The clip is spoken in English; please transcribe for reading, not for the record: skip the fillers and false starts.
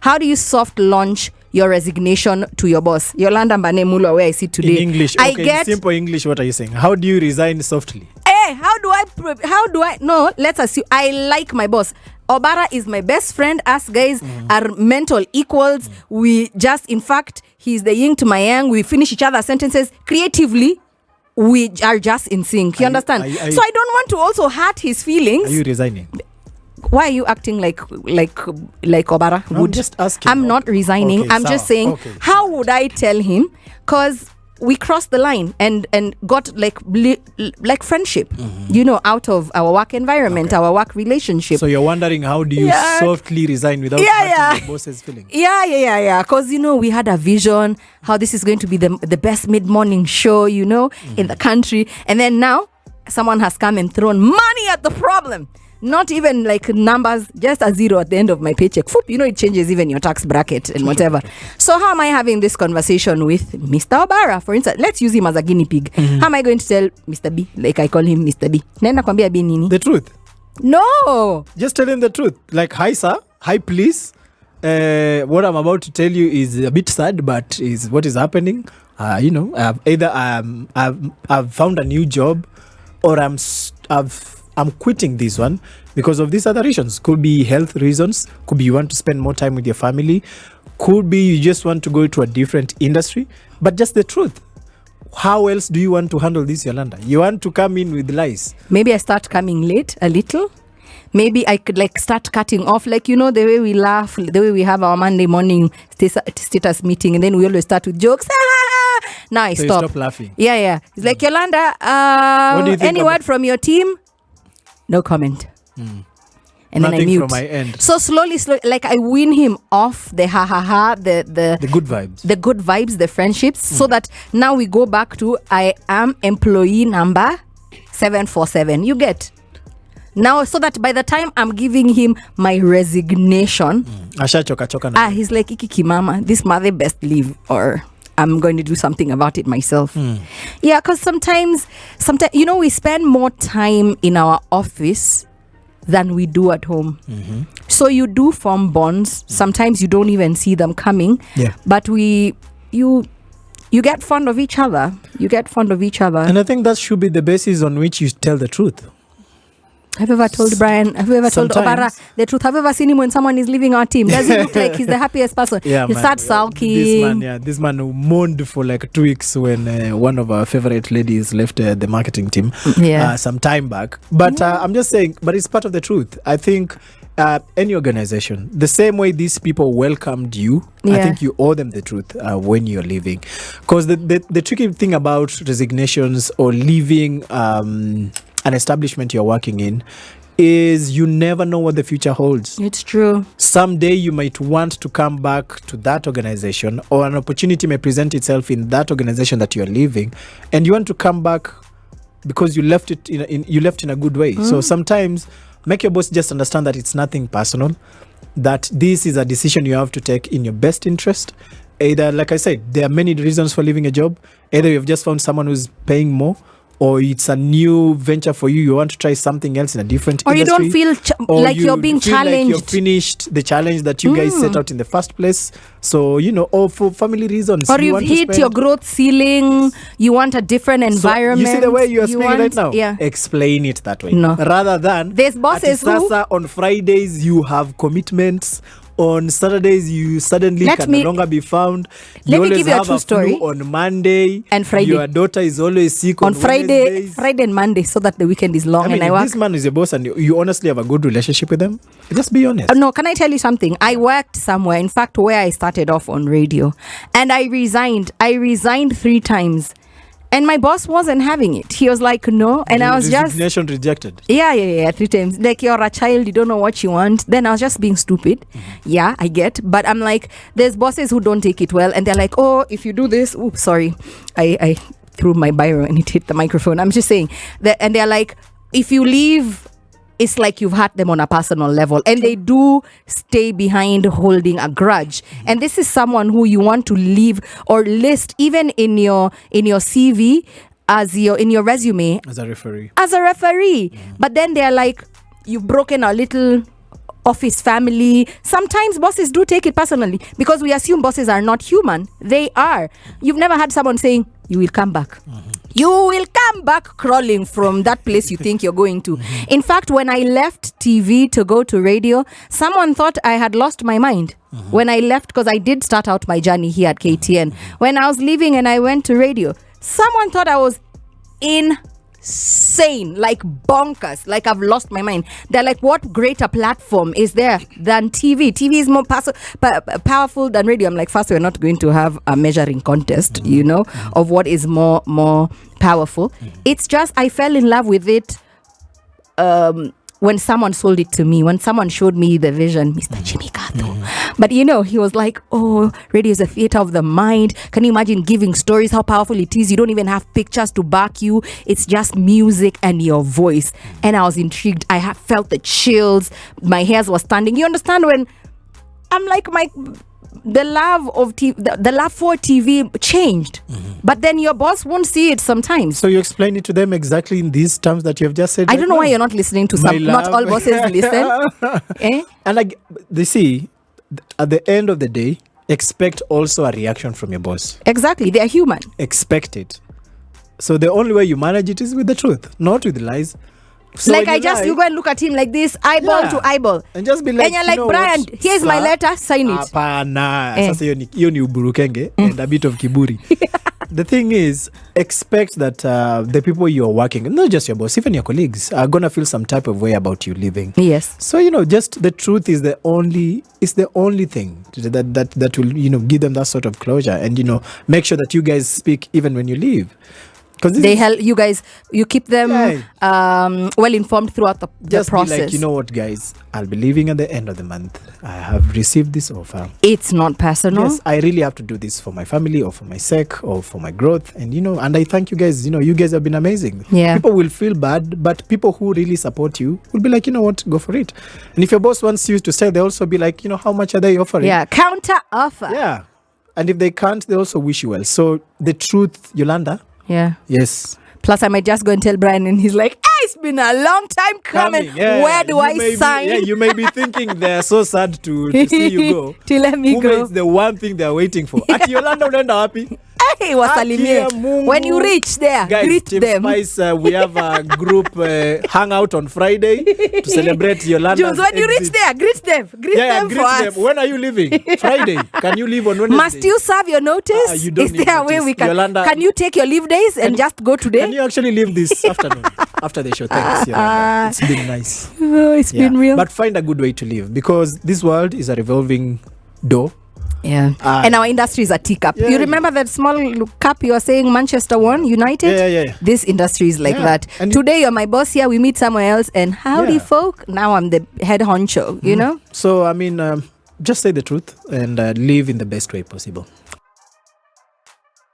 How do you soft launch your resignation to your boss? Yolanda Mbane Mulwa, where I sit today. In English, okay, in simple English, what are you saying? How do you resign softly? Hey, how do I no, let's assume I like my boss. Obara is my best friend. Us guys are mental equals. We just, in fact, he's the yin to my yang. We finish each other's sentences creatively. We are just in sync. You understand? So I don't want to also hurt his feelings. Are you resigning? Why are you acting like Obara would? I'm just asking. I'm not resigning. Okay, I'm just saying, how would I tell him? Because we crossed the line and got like friendship, out of our work environment, our work relationship. So you're wondering, how do you softly resign without hurting the boss's feelings? Yeah. Because, we had a vision, how this is going to be the best mid-morning show, in the country. And then now someone has come and thrown money at the problem. Not even like numbers, just a zero at the end of my paycheck. It changes even your tax bracket and whatever. So how am I having this conversation with Mr. Obara, for instance? Let's use him as a guinea pig. How am I going to tell Mr. B, like I call him Mr. B? Nenda kwambia B nini? The truth. No. Just tell him the truth. Like, hi sir, hi please. What I'm about to tell you is a bit sad, but is what is happening. Either I've found a new job, or I'm quitting this one because of these other reasons. Could be health reasons. Could be you want to spend more time with your family. Could be you just want to go to a different industry. But just the truth. How else do you want to handle this, Yolanda? You want to come in with lies. Maybe I start coming late a little. Maybe I could start cutting off, the way we laugh, the way we have our Monday morning status meeting, and then we always start with jokes. Now I stop. Stop laughing. Yeah. It's like, Yolanda, any word from your team? No comment. And then I mute. From my end. So slowly, I win him off the the good vibes. The good vibes, the friendships, so that now we go back to I am employee number 747. You get? Now, so that by the time I'm giving him my resignation, he's like, Iki mama, this mother best leave, or I'm going to do something about it myself. Yeah, because sometimes, we spend more time in our office than we do at home. So you do form bonds. Sometimes you don't even see them coming. Yeah. But you get fond of each other. And I think that should be the basis on which you tell the truth. Have you ever told Bryan? Have you ever told Obara the truth? Have you ever seen him when someone is leaving our team? Does he look like he's the happiest person? Yeah, he starts sulking. This man moaned for 2 weeks when one of our favorite ladies left the marketing team some time back. But I'm just saying, but it's part of the truth. I think any organization, the same way these people welcomed you, I think you owe them the truth when you're leaving. Because the tricky thing about resignations or leaving an establishment you're working in is you never know what the future holds. It's true. Someday you might want to come back to that organization, or an opportunity may present itself in that organization that you're leaving, and you want to come back because you left it you left in a good way. So sometimes make your boss just understand that it's nothing personal, that this is a decision you have to take in your best interest. Either, like I said, there are many reasons for leaving a job. Either you've just found someone who's paying more, or it's a new venture for you. You want to try something else in a different industry. Or you don't feel like you're being challenged. Like you've finished the challenge that you guys set out in the first place. So, or for family reasons. Or you've hit your growth ceiling. You want a different environment. You see the way you are speaking right now? Yeah. Explain it that way. No. Rather than, there's bosses who... on Fridays you have commitments. On Saturdays, you suddenly no longer be found. Let me give you a true story. On Monday and Friday. Your daughter is always sick on Friday and Monday, so that the weekend is long. And I work. If this man is your boss and you honestly have a good relationship with them, just be honest. No, can I tell you something? I worked somewhere, in fact, where I started off on radio, and I resigned. I resigned 3 times. And my boss wasn't having it. He was like, no. And I was just... Resignation rejected. Yeah, 3 times. Like, you're a child, you don't know what you want. Then I was just being stupid. Yeah, I get. But I'm like, there's bosses who don't take it well. And they're like, oh, if you do this... Oops, sorry. I threw my biro and it hit the microphone. I'm just saying. And they're like, if you leave... It's like you've hurt them on a personal level, and they do stay behind holding a grudge. And this is someone who you want to leave or list even in your CV in your resume as a referee. But then they're like, you've broken a little office family. Sometimes bosses do take it personally because we assume bosses are not human. They are. You've never had someone saying, you will come back. You will come back crawling from that place you think you're going to. In fact, when I left TV to go to radio, someone thought I had lost my mind. When I left, because I did start out my journey here at KTN. When I was leaving and I went to radio, someone thought I was insane, like bonkers, like I've lost my mind. They're like, what greater platform is there than TV? TV is more powerful than radio. I'm like, first, we're not going to have a measuring contest, you know, of what is more powerful. It's just, I fell in love with it when someone sold it to me, when someone showed me the vision, Mr. Jimmy Kato. But you know, he was like, oh, radio is a theater of the mind. Can you imagine giving stories, how powerful it is? You don't even have pictures to back you. It's just music and your voice. And I was intrigued. I have felt the chills. My hairs were standing. You understand when I'm like, the love of TV, the love for TV changed. But then your boss won't see it sometimes. So you explain it to them exactly in these terms that you have just said. I don't know why you're not listening to some. Not all bosses listen. And they see, at the end of the day, expect also a reaction from your boss. Exactly. They are human. Expect it. So the only way you manage it is with the truth, not with lies. So like you go and look at him like this, eyeball to eyeball, and just be like, and you're like, Bryan, here's my letter, sign it. Sasa hiyo ni uburukenge and a bit of kiburi. The thing is, expect that the people you're working, not just your boss, even your colleagues, are gonna feel some type of way about you leaving. Yes. So just the truth is the only thing that will give them that sort of closure, and make sure that you guys speak even when you leave. They help you guys. You keep them well informed throughout the process. Be like, you know what, guys? I'll be leaving at the end of the month. I have received this offer. It's not personal. Yes, I really have to do this for my family or for my sake or for my growth. And and I thank you guys. You guys have been amazing. Yeah. People will feel bad, but people who really support you will be like, you know what, go for it. And if your boss wants you to stay, they'll also be like, how much are they offering? Yeah, counter offer. Yeah. And if they can't, they also wish you well. So the truth, Yolanda. Yeah. Yes. Plus, I might just go and tell Bryan, and he's like, it's been a long time coming. Yeah. Where do I sign? You may be thinking they're so sad to see you go. To let me go. It's the one thing they're waiting for. Ati Yolanda unaenda happy? Hey, wasalimie. When you reach there, guys, greet Team them. Spice, we have a group hangout on Friday to celebrate Yolanda's Jules, when you reach there, greet them. Greet them for us. When are you leaving? Friday. Can you leave on Wednesday? Must you serve your notice? You don't Is there a way we can? Yolanda, can you take your leave days and just go today? Can you actually leave this afternoon after the show? Thanks, Yolanda. It's been nice. Oh, it's been real. But find a good way to live, because this world is a revolving door. Yeah. And our industry is a teacup. Yeah, you remember that small cup you were saying Manchester won, United? Yeah. This industry is like that. And today you're my boss here, we meet somewhere else, and howdy folk, now I'm the head honcho, you know? So, just say the truth and live in the best way possible.